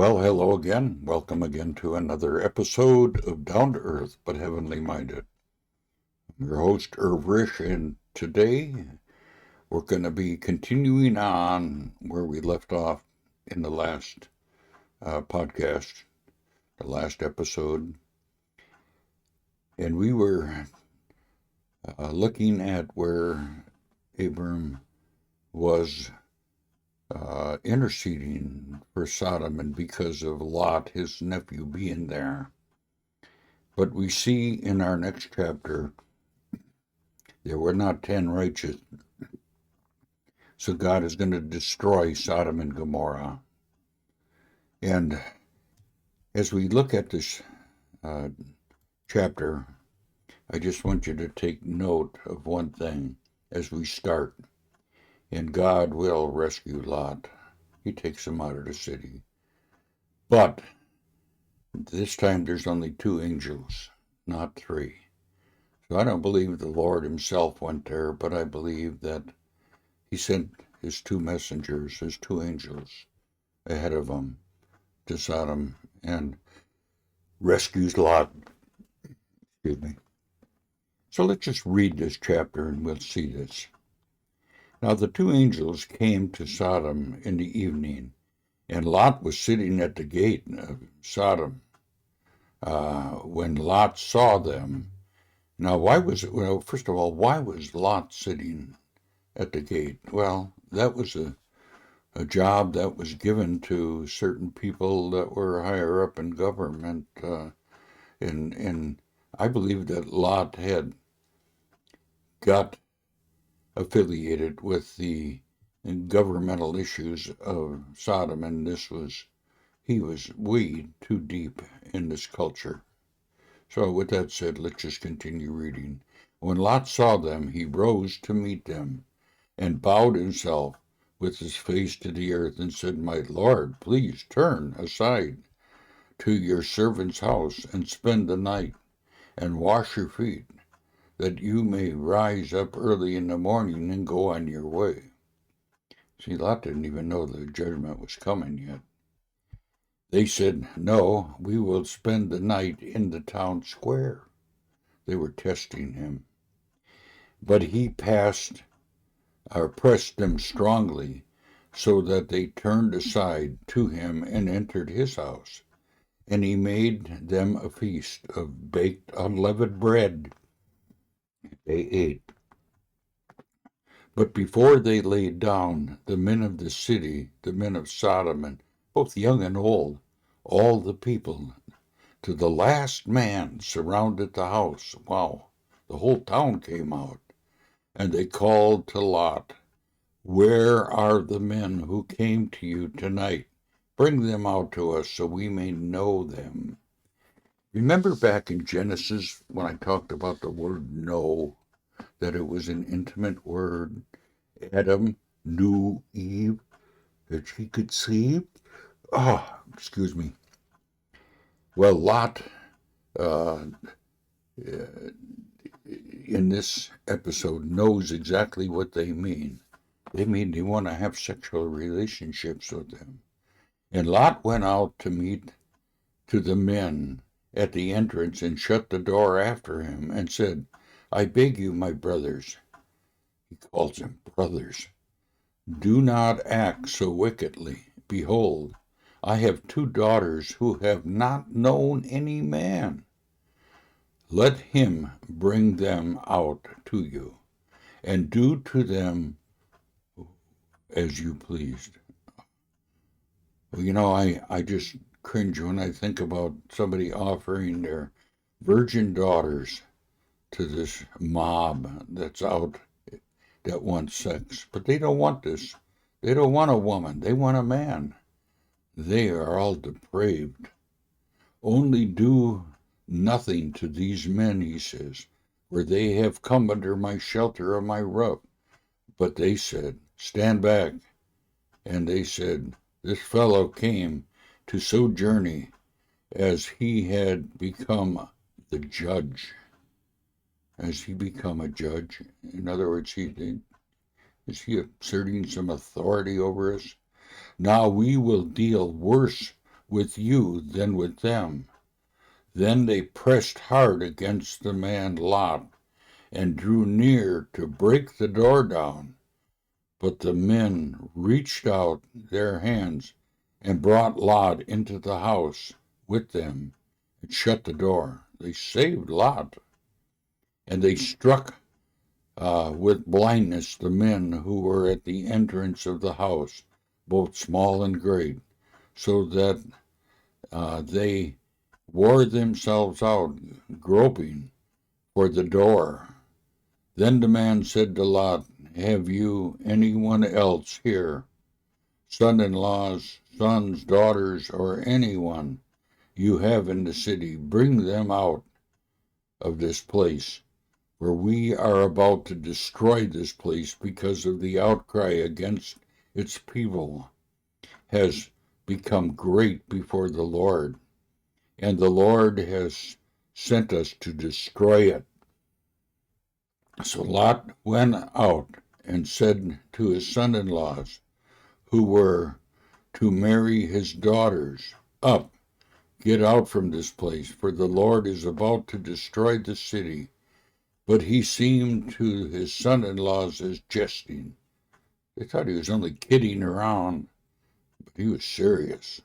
Well, hello again. Welcome again to another episode of Down to Earth but Heavenly Minded. I'm your host, Irv Rish, and today we're going to be continuing on where we left off in the last podcast, the last episode. And we were looking at where Abram was interceding for Sodom and because of Lot, his nephew, being there. But we see in our next chapter there were not 10 righteous, so God is going to destroy Sodom and Gomorrah. And as we look at this chapter, I just want you to take note of one thing as we start. And God will rescue Lot. He takes him out of the city. But this time there's only 2 angels, not 3. So I don't believe the Lord himself went there, but I believe that he sent his 2 messengers, his 2 angels, ahead of him to Sodom and rescues Lot. Excuse me. So let's just read this chapter and we'll see this. Now the 2 angels came to Sodom in the evening, and Lot was sitting at the gate of Sodom. When Lot saw them, now first of all, why was Lot sitting at the gate? Well, that was a job that was given to certain people that were higher up in government. And I believe that Lot had got affiliated with the governmental issues of Sodom, and he was way too deep in this culture. So with that said, let's just continue reading. When Lot saw them, he rose to meet them and bowed himself with his face to the earth and said, "My Lord, please turn aside to your servant's house and spend the night and wash your feet, that you may rise up early in the morning and go on your way." See, Lot didn't even know the judgment was coming yet. They said, "No, we will spend the night in the town square." They were testing him. But he pressed them strongly, so that they turned aside to him and entered his house. And he made them a feast of baked unleavened bread. They ate. But before they lay down, the men of the city, the men of Sodom, and both young and old, all the people, to the last man, surrounded the house. Wow, the whole town came out. And they called to Lot, "Where are the men who came to you tonight? Bring them out to us so we may know them." Remember back in Genesis when I talked about the word know, that it was an intimate word? Adam knew Eve, that she could see. Excuse me. Well, Lot, in this episode, knows exactly what they mean. They mean they want to have sexual relationships with them. And Lot went out to meet to the men at the entrance and shut the door after him and said, "I beg you, my brothers," he calls them brothers, "do not act so wickedly. Behold, I have 2 daughters who have not known any man. Let him bring them out to you, and do to them as you pleased." Well, I just cringe when I think about somebody offering their virgin daughters to this mob that's out that wants sex. But they don't want this. They don't want a woman. They want a man. They are all depraved. "Only do nothing to these men," he says, "for they have come under my shelter of my roof." But they said, "Stand back." And they said, "This fellow came to sojourn as he had become the judge." Has he become a judge? In other words, is he asserting some authority over us? "Now we will deal worse with you than with them. Then they pressed hard against the man Lot, and drew near to break the door down. But the men reached out their hands and brought Lot into the house with them and shut the door. They saved Lot, and they struck with blindness the men who were at the entrance of the house, both small and great, so that they wore themselves out, groping for the door. Then the man said to Lot, have you anyone else here, son-in-laws, sons, daughters, or anyone you have in the city? Bring them out of this place, for we are about to destroy this place because of the outcry against its people has become great before the Lord, and the Lord has sent us to destroy it. So Lot went out and said to his son-in-laws, who were to marry his daughters, up, get out from this place, for the Lord is about to destroy the city. But he seemed to his son-in-laws as jesting. They thought he was only kidding around, but he was serious.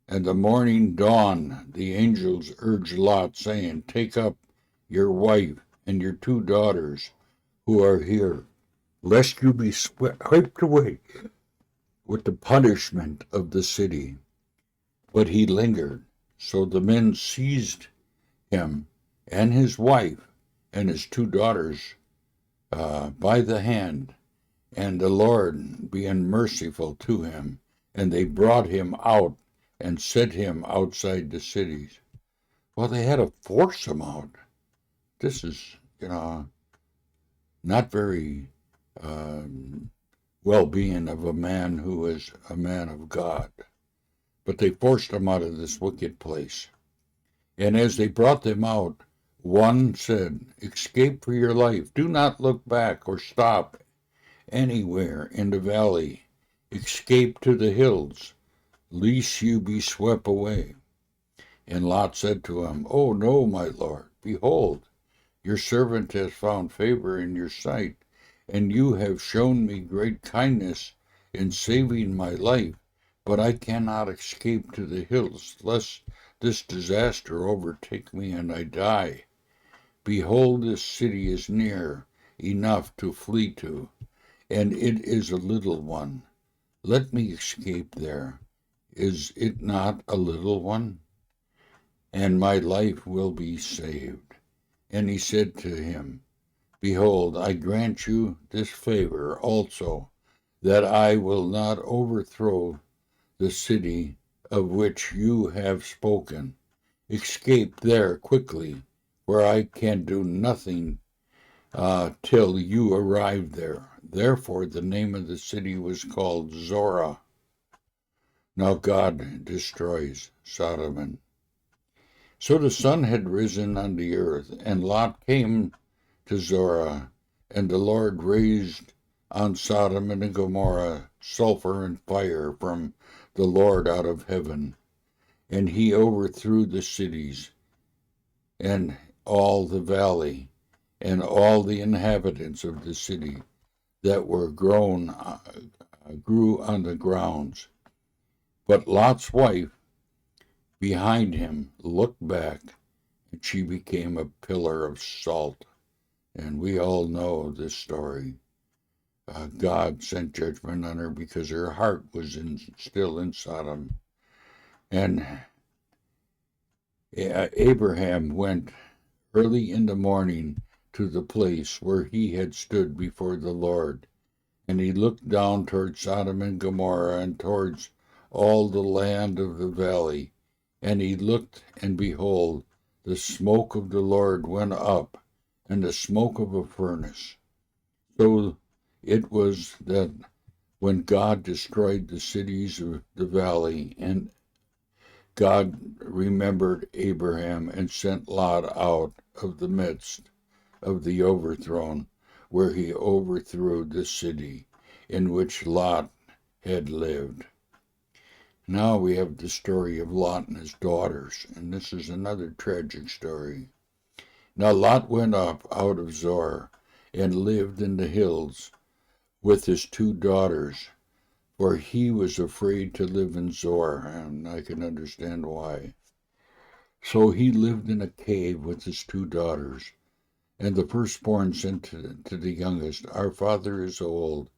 And the morning dawned, the angels urged Lot, saying, take up your wife and your 2 daughters who are here, lest you be swept away with the punishment of the city. But he lingered. So the men seized him and his wife and his 2 daughters by the hand, and the Lord being merciful to him, and they brought him out and set him outside the cities. Well, they had to force him out. This is, not very well-being of a man who is a man of God. But they forced him out of this wicked place. And as they brought them out, one said, escape for your life. Do not look back or stop anywhere in the valley. Escape to the hills, lest you be swept away. And Lot said to him, oh, no, my lord, behold, your servant has found favor in your sight, and you have shown me great kindness in saving my life, but I cannot escape to the hills, lest this disaster overtake me and I die. Behold, this city is near enough to flee to, and it is a little one. Let me escape there. Is it not a little one? And my life will be saved. And he said to him, behold, I grant you this favor also, that I will not overthrow the city of which you have spoken. Escape there quickly, for I can do nothing till you arrive there. Therefore the name of the city was called Zorah. Now God destroys Sodom. So the sun had risen on the earth, and Lot came to Zorah, and the Lord raised on Sodom and Gomorrah sulfur and fire from the Lord out of heaven, and he overthrew the cities and all the valley and all the inhabitants of the city that were grew on the grounds. But Lot's wife behind him looked back, and she became a pillar of salt. And we all know this story. God sent judgment on her because her heart was still in Sodom. And Abraham went early in the morning to the place where he had stood before the Lord, and he looked down towards Sodom and Gomorrah and towards all the land of the valley, and he looked, and behold, the smoke of the Lord went up, and the smoke of a furnace. So it was that when God destroyed the cities of the valley, and God remembered Abraham and sent Lot out of the midst of the overthrown, where he overthrew the city in which Lot had lived. Now we have the story of Lot and his daughters, and this is another tragic story. Now Lot went up out of Zoar and lived in the hills with his 2 daughters, for he was afraid to live in Zoar, and I can understand why. So he lived in a cave with his 2 daughters, and the firstborn said to the youngest, Our father is old,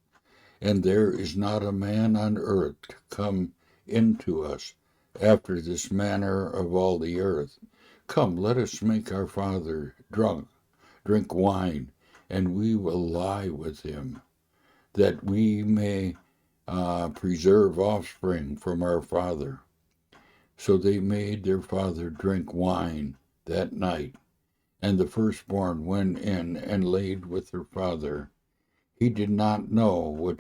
and there is not a man on earth to come into us after this manner of all the earth. Come, let us make our father drink wine, and we will lie with him, that we may preserve offspring from our father. So they made their father drink wine that night, and the firstborn went in and laid with her father. He did not know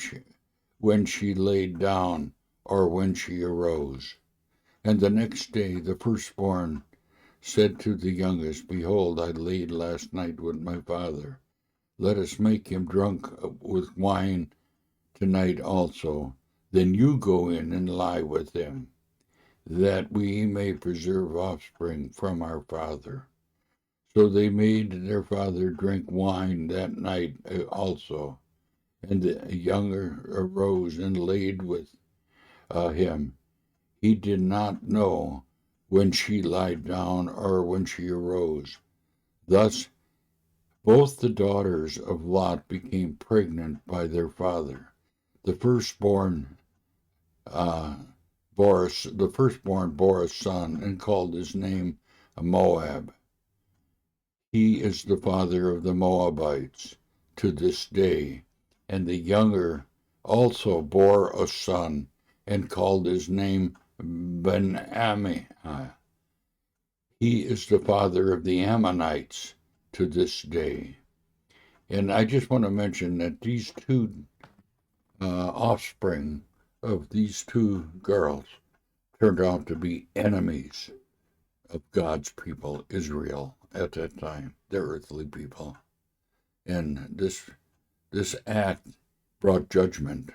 when she laid down or when she arose. And the next day the firstborn said to the youngest, Behold, I laid last night with my father. Let us make him drunk with wine tonight also. Then you go in and lie with him, that we may preserve offspring from our father. So they made their father drink wine that night also. And the younger arose and laid with him. He did not know when she lied down or when she arose. Thus both the daughters of Lot became pregnant by their father. The firstborn bore a son and called his name Moab. He is the father of the Moabites to this day. And the younger also bore a son and called his name Ben-Ammi. He is the father of the Ammonites to this day. And I just want to mention that these 2 offspring of these 2 girls turned out to be enemies of God's people, Israel, at that time, the earthly people. And this act brought judgment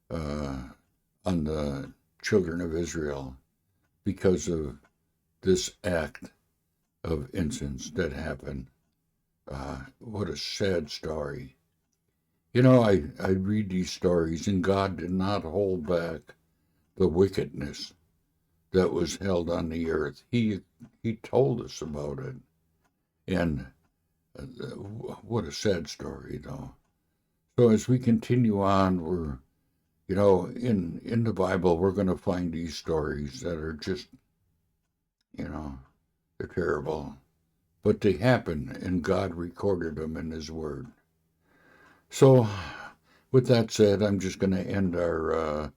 on the children of Israel because of this act of incense that happened. What a sad story. You know, I read these stories, and God did not hold back the wickedness that was held on the earth. He told us about it. And what a sad story, though. So as we continue on, we're, in the Bible, we're going to find these stories that are just, they're terrible. But they happen, and God recorded them in His Word. So, with that said, I'm just going to end our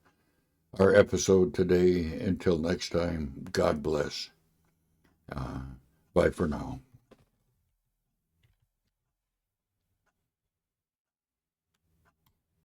episode today. Until next time, God bless. Bye for now.